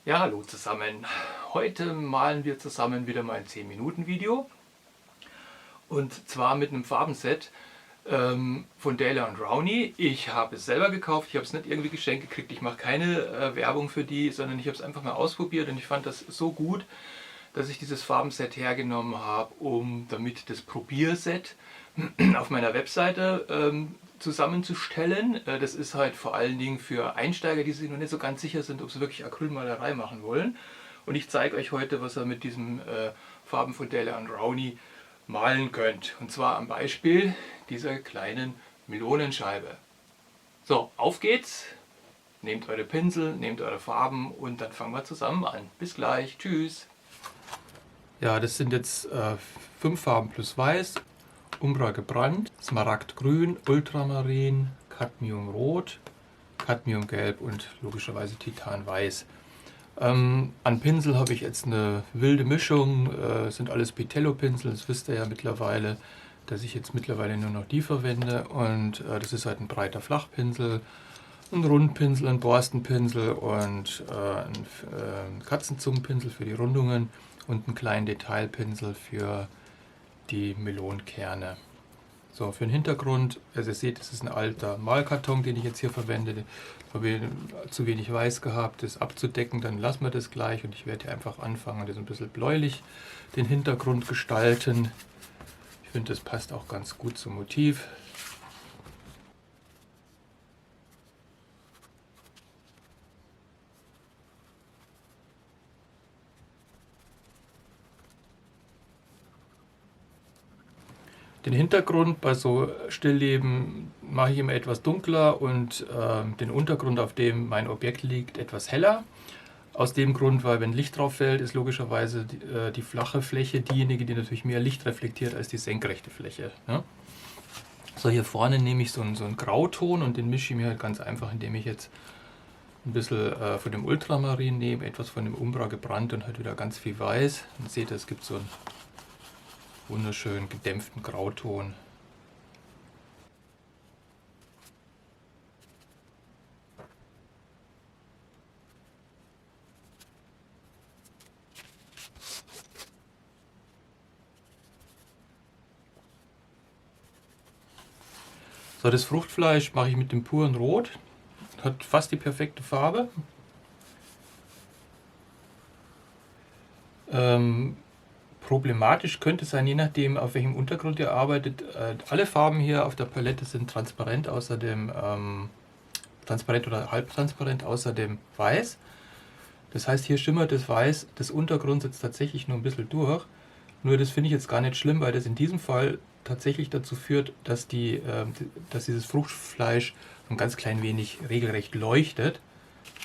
Ja, hallo zusammen. Heute malen wir zusammen wieder mal ein 10-Minuten-Video. Und zwar mit einem Farbenset von Daler & Rowney. Ich habe es selber gekauft, ich habe es nicht irgendwie geschenkt gekriegt. Ich mache keine Werbung für die, sondern ich habe es einfach mal ausprobiert und ich fand das so gut, dass ich dieses Farbenset hergenommen habe, um damit das Probierset auf meiner Webseite zusammenzustellen. Das ist halt vor allen Dingen für Einsteiger, die sich noch nicht so ganz sicher sind, ob sie wirklich Acrylmalerei machen wollen. Und ich zeige euch heute, was ihr mit diesen Farben von Daler & Rowney malen könnt. Und zwar am Beispiel dieser kleinen Melonenscheibe. So, auf geht's! Nehmt eure Pinsel, nehmt eure Farben und dann fangen wir zusammen an. Bis gleich, tschüss! Ja, das sind jetzt 5 Farben plus Weiß, Umbra gebrannt, Smaragdgrün, Ultramarin, Cadmiumrot, Cadmiumgelb und logischerweise Titanweiß. An Pinsel habe ich jetzt eine wilde Mischung, sind alles Pitello-Pinsel, das wisst ihr ja mittlerweile, dass ich jetzt mittlerweile nur noch die verwende. Und das ist halt ein breiter Flachpinsel, ein Rundpinsel, ein Borstenpinsel und ein Katzenzungenpinsel für die Rundungen und einen kleinen Detailpinsel für die Melonenkerne. So, für den Hintergrund, also ihr seht, das ist ein alter Malkarton, den ich jetzt hier verwende. Da habe ich zu wenig Weiß gehabt, das abzudecken, dann lassen wir das gleich und ich werde hier einfach anfangen, das ein bisschen bläulich den Hintergrund gestalten. Ich finde, das passt auch ganz gut zum Motiv. Den Hintergrund bei so Stillleben mache ich immer etwas dunkler und den Untergrund, auf dem mein Objekt liegt, etwas heller. Aus dem Grund, weil wenn Licht drauf fällt, ist logischerweise die flache Fläche diejenige, die natürlich mehr Licht reflektiert als die senkrechte Fläche. Ja? So, hier vorne nehme ich so einen Grauton und den mische ich mir halt ganz einfach, indem ich jetzt ein bisschen von dem Ultramarin nehme, etwas von dem Umbra gebrannt und halt wieder ganz viel Weiß. Dann seht ihr, es gibt so einen wunderschönen gedämpften Grauton. So, das Fruchtfleisch mache ich mit dem puren Rot. Hat fast die perfekte Farbe. Problematisch könnte sein, je nachdem auf welchem Untergrund ihr arbeitet. Alle Farben hier auf der Palette sind transparent, außer dem transparent oder halbtransparent, außer dem Weiß. Das heißt, hier schimmert das Weiß des Untergrunds jetzt tatsächlich nur ein bisschen durch. Nur das finde ich jetzt gar nicht schlimm, weil das in diesem Fall tatsächlich dazu führt, dass dieses Fruchtfleisch ein ganz klein wenig regelrecht leuchtet.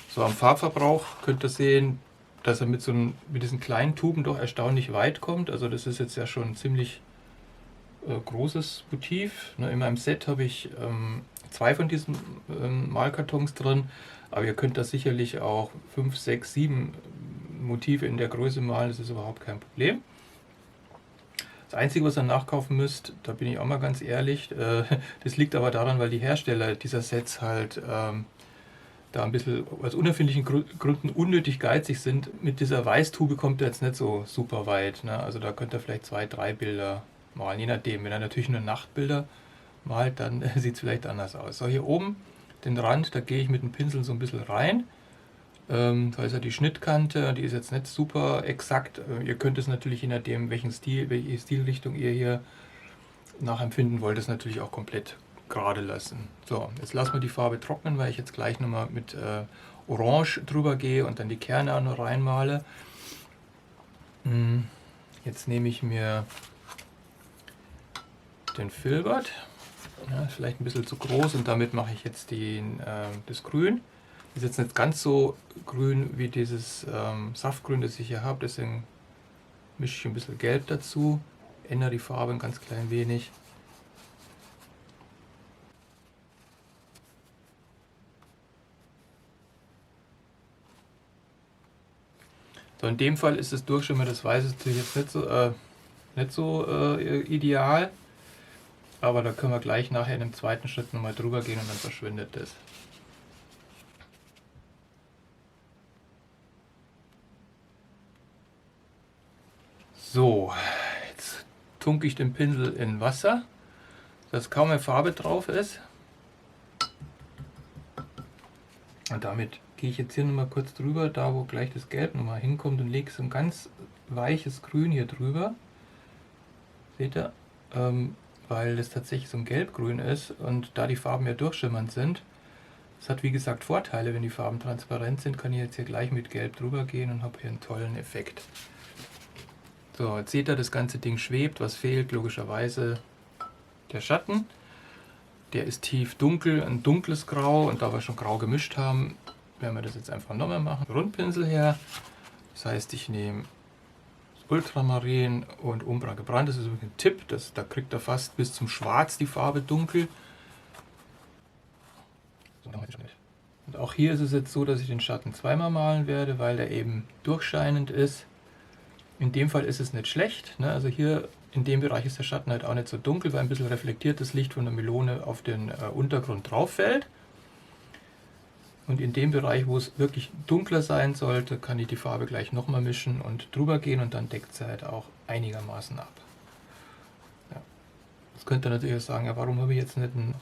So am Farbverbrauch könnt ihr sehen, dass er mit diesen kleinen Tuben doch erstaunlich weit kommt. Also das ist jetzt ja schon ein ziemlich großes Motiv. Ne, in meinem Set habe ich 2 von diesen Malkartons drin, aber ihr könnt da sicherlich auch 5, 6, 7 Motive in der Größe malen, das ist überhaupt kein Problem. Das Einzige, was ihr nachkaufen müsst, da bin ich auch mal ganz ehrlich, das liegt aber daran, weil die Hersteller dieser Sets halt da ein bisschen aus unerfindlichen Gründen unnötig geizig sind. Mit dieser Weißtube kommt ihr jetzt nicht so super weit. Ne? Also da könnt ihr vielleicht 2, 3 Bilder malen, je nachdem. Wenn ihr natürlich nur Nachtbilder malt, dann sieht es vielleicht anders aus. So, hier oben den Rand, da gehe ich mit dem Pinsel so ein bisschen rein. Da ist ja die Schnittkante, die ist jetzt nicht super exakt. Ihr könnt es natürlich, je nachdem, welche Stilrichtung ihr hier nachempfinden wollt, das natürlich auch komplett gerade lassen. So, jetzt lassen wir die Farbe trocknen, weil ich jetzt gleich nochmal mit Orange drüber gehe und dann die Kerne auch noch reinmale. Jetzt nehme ich mir den Filbert, ja, vielleicht ein bisschen zu groß, und damit mache ich jetzt das Grün. Das ist jetzt nicht ganz so grün wie dieses Saftgrün, das ich hier habe, deswegen mische ich ein bisschen Gelb dazu, ändere die Farbe ein ganz klein wenig. So, in dem Fall ist das Durchschimmern des Weißes natürlich jetzt nicht so ideal, aber da können wir gleich nachher in einem zweiten Schritt nochmal drüber gehen und dann verschwindet das. So, jetzt tunke ich den Pinsel in Wasser, dass kaum mehr Farbe drauf ist. Und damit gehe ich jetzt hier nochmal kurz drüber, da wo gleich das Gelb nochmal hinkommt, und lege so ein ganz weiches Grün hier drüber. Seht ihr? Weil das tatsächlich so ein Gelbgrün ist und da die Farben ja durchschimmernd sind. Das hat wie gesagt Vorteile, wenn die Farben transparent sind, kann ich jetzt hier gleich mit Gelb drüber gehen und habe hier einen tollen Effekt. So, jetzt seht ihr, das ganze Ding schwebt. Was fehlt? Logischerweise der Schatten. Der ist tief dunkel, ein dunkles Grau, und da wir schon grau gemischt haben, werden wir das jetzt einfach nochmal machen. Rundpinsel her, das heißt, ich nehme das Ultramarin und Umbra gebrannt. Das ist ein Tipp, da kriegt er fast bis zum Schwarz die Farbe dunkel. Und auch hier ist es jetzt so, dass ich den Schatten zweimal malen werde, weil er eben durchscheinend ist. In dem Fall ist es nicht schlecht, ne? Also hier in dem Bereich ist der Schatten halt auch nicht so dunkel, weil ein bisschen reflektiertes Licht von der Melone auf den Untergrund drauf fällt. Und in dem Bereich, wo es wirklich dunkler sein sollte, kann ich die Farbe gleich nochmal mischen und drüber gehen, und dann deckt sie halt auch einigermaßen ab. Ja. Jetzt könnt ihr natürlich auch sagen, ja, warum habe ich jetzt nicht einen...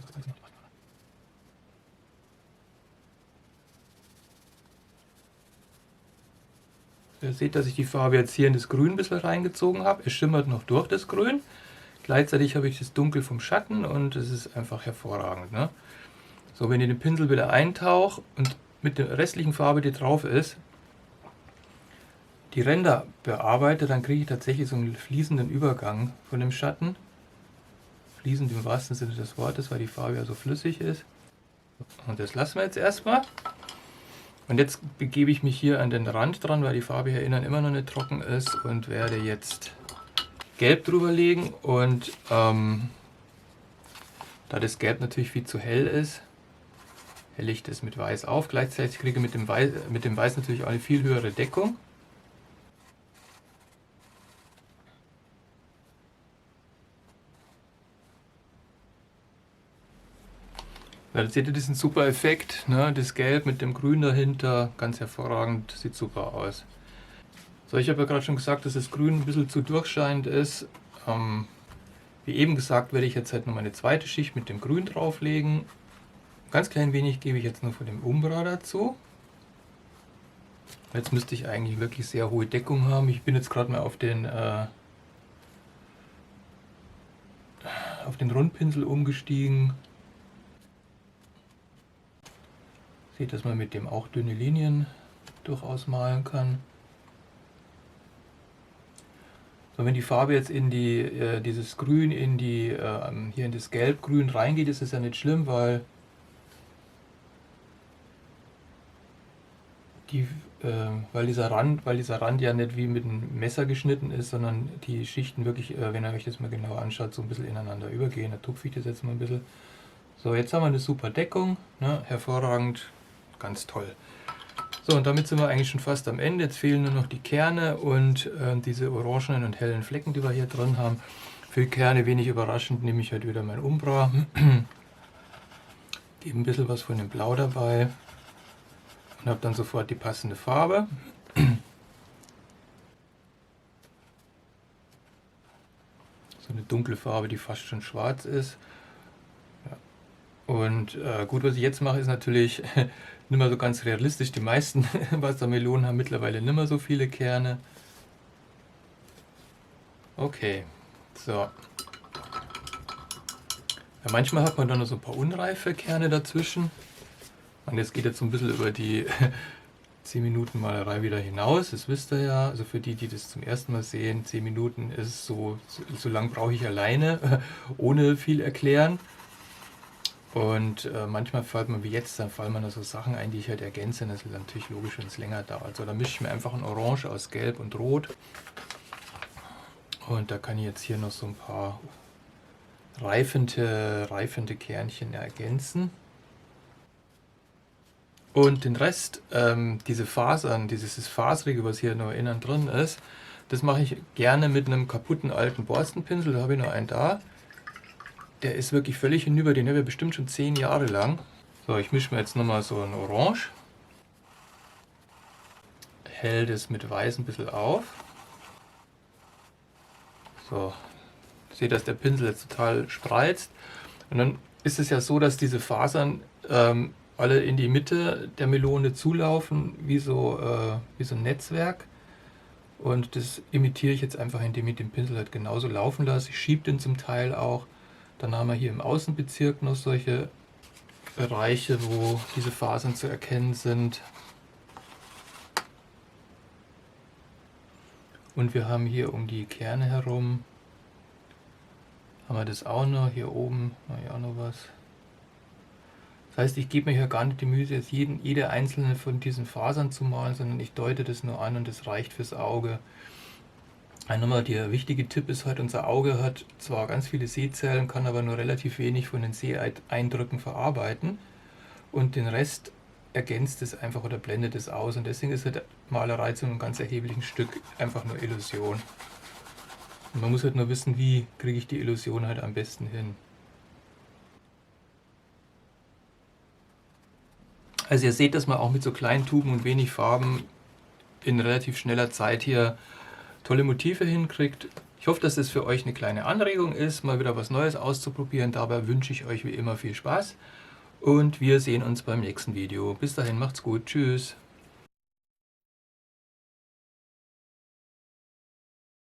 Ihr seht, dass ich die Farbe jetzt hier in das Grün ein bisschen reingezogen habe. Es schimmert noch durch das Grün. Gleichzeitig habe ich das Dunkel vom Schatten und es ist einfach hervorragend. Ne? So, wenn ich den Pinsel wieder eintauche und mit der restlichen Farbe, die drauf ist, die Ränder bearbeite, dann kriege ich tatsächlich so einen fließenden Übergang von dem Schatten. Fließend im wahrsten Sinne des Wortes, weil die Farbe ja so flüssig ist. Und das lassen wir jetzt erstmal. Und jetzt begebe ich mich hier an den Rand dran, weil die Farbe hier innen immer noch nicht trocken ist, und werde jetzt Gelb drüber legen. Und da das Gelb natürlich viel zu hell ist, helle ich das mit Weiß auf. Gleichzeitig kriege ich mit dem Weiß natürlich auch eine viel höhere Deckung. Ja, jetzt seht ihr diesen super Effekt, ne? Das Gelb mit dem Grün dahinter, ganz hervorragend, sieht super aus. So, ich habe ja gerade schon gesagt, dass das Grün ein bisschen zu durchscheinend ist. Wie eben gesagt, werde ich jetzt halt noch eine zweite Schicht mit dem Grün drauflegen. Ganz klein wenig gebe ich jetzt nur von dem Umbra dazu. Jetzt müsste ich eigentlich wirklich sehr hohe Deckung haben. Ich bin jetzt gerade mal auf den Rundpinsel umgestiegen. Seht, dass man mit dem auch dünne Linien durchaus malen kann. So, wenn die Farbe jetzt in dieses Grün, hier in das Gelb-Grün reingeht, ist es ja nicht schlimm, weil dieser Rand ja nicht wie mit einem Messer geschnitten ist, sondern die Schichten wirklich, wenn ihr euch das mal genau anschaut, so ein bisschen ineinander übergehen. Da tupfe ich das jetzt mal ein bisschen. So, jetzt haben wir eine super Deckung, ne? Hervorragend, ganz toll. So, und damit sind wir eigentlich schon fast am Ende. Jetzt fehlen nur noch die Kerne und diese orangenen und hellen Flecken, die wir hier drin haben. Für die Kerne, wenig überraschend, nehme ich halt wieder mein Umbra. Gebe ein bisschen was von dem Blau dabei und habe dann sofort die passende Farbe. So eine dunkle Farbe, die fast schon schwarz ist. Und gut, was ich jetzt mache, ist natürlich nicht mehr so ganz realistisch. Die meisten Wassermelonen haben mittlerweile nicht mehr so viele Kerne. Okay, so. Ja, manchmal hat man dann noch so ein paar unreife Kerne dazwischen. Und jetzt geht jetzt so ein bisschen über die 10 Minuten Malerei wieder hinaus. Das wisst ihr ja. Also für die, die das zum ersten Mal sehen, 10 Minuten ist so lang brauche ich alleine, ohne viel erklären. Und manchmal fällt man wie jetzt, dann fallen mir da so Sachen ein, die ich halt ergänze. Das ist natürlich logisch, wenn es länger dauert. Also da mische ich mir einfach ein Orange aus Gelb und Rot. Und da kann ich jetzt hier noch so ein paar reifende Kernchen ergänzen. Und den Rest, diese Fasern, dieses Faserige, was hier noch innen drin ist, das mache ich gerne mit einem kaputten alten Borstenpinsel. Da habe ich noch einen da. Der ist wirklich völlig hinüber, den habe ich bestimmt schon 10 Jahre lang. So, ich mische mir jetzt nochmal so ein Orange. Hell das mit Weiß ein bisschen auf. So, seht, dass der Pinsel jetzt total spreizt. Und dann ist es ja so, dass diese Fasern alle in die Mitte der Melone zulaufen, wie so ein Netzwerk. Und das imitiere ich jetzt einfach, indem ich den Pinsel halt genauso laufen lasse. Ich schiebe den zum Teil auch. Dann haben wir hier im Außenbezirk noch solche Bereiche, wo diese Fasern zu erkennen sind. Und wir haben hier um die Kerne herum, haben wir das auch noch, hier oben habe ich auch noch was. Das heißt, ich gebe mir hier gar nicht die Mühe, jetzt jede einzelne von diesen Fasern zu malen, sondern ich deute das nur an und das reicht fürs Auge. Nochmal der wichtige Tipp ist halt, unser Auge hat zwar ganz viele Sehzellen, kann aber nur relativ wenig von den Seheindrücken verarbeiten und den Rest ergänzt es einfach oder blendet es aus, und deswegen ist halt Malerei zu einem ganz erheblichen Stück einfach nur Illusion. Und man muss halt nur wissen, wie kriege ich die Illusion halt am besten hin. Also ihr seht, dass man auch mit so kleinen Tuben und wenig Farben in relativ schneller Zeit hier tolle Motive hinkriegt. Ich hoffe, dass das für euch eine kleine Anregung ist, mal wieder was Neues auszuprobieren. Dabei wünsche ich euch wie immer viel Spaß und wir sehen uns beim nächsten Video. Bis dahin, macht's gut, tschüss.